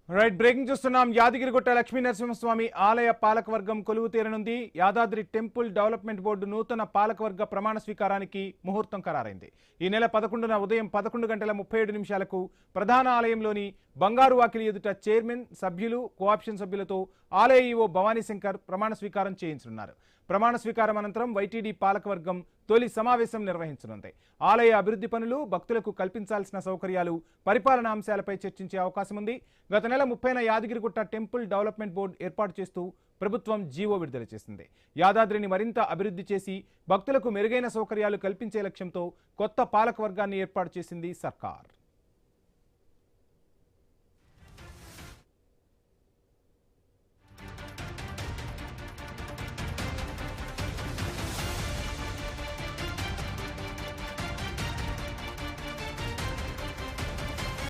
Right breaking చూస్తున్నాం. యాదగిరిగుట్ట లక్ష్మీ నరసింహస్వామి ఆలయ పాలకవర్గం కొలువు తీరనుంది. యాదాద్రి టెంపుల్ డెవలప్మెంట్ బోర్డు నూతన పాలకవర్గ ప్రమాణ స్వీకారానికి ముహూర్తం ఖరారైంది. ఈ నెల 11న ఉదయం 11:37 ప్రధాన ఆలయంలోని బంగారు వాకిలి ఎదుట చైర్మన్, సభ్యులు, కోఆప్షన్ సభ్యులతో ఆలయ ఈవో భవానీశంకర్ ప్రమాణ స్వీకారం చేయించనున్నారు. ప్రమాణ స్వీకారం అనంతరం వైటీడీ పాలకవర్గం తొలి సమావేశం నిర్వహించనుంది. ఆలయ అభివృద్ధి పనులు, భక్తులకు కల్పించాల్సిన సౌకర్యాలు, పరిపాలనా అంశాలపై చర్చించే అవకాశం ఉంది. గత నెల 30న యాదగిరిగుట్ట టెంపుల్ డెవలప్మెంట్ బోర్డు ఏర్పాటు చేస్తూ ప్రభుత్వం జీవో విడుదల చేసింది. యాదాద్రిని మరింత అభివృద్ధి చేసి భక్తులకు మెరుగైన సౌకర్యాలు కల్పించే లక్ష్యంతో కొత్త పాలకవర్గాన్ని ఏర్పాటు చేసింది సర్కార్.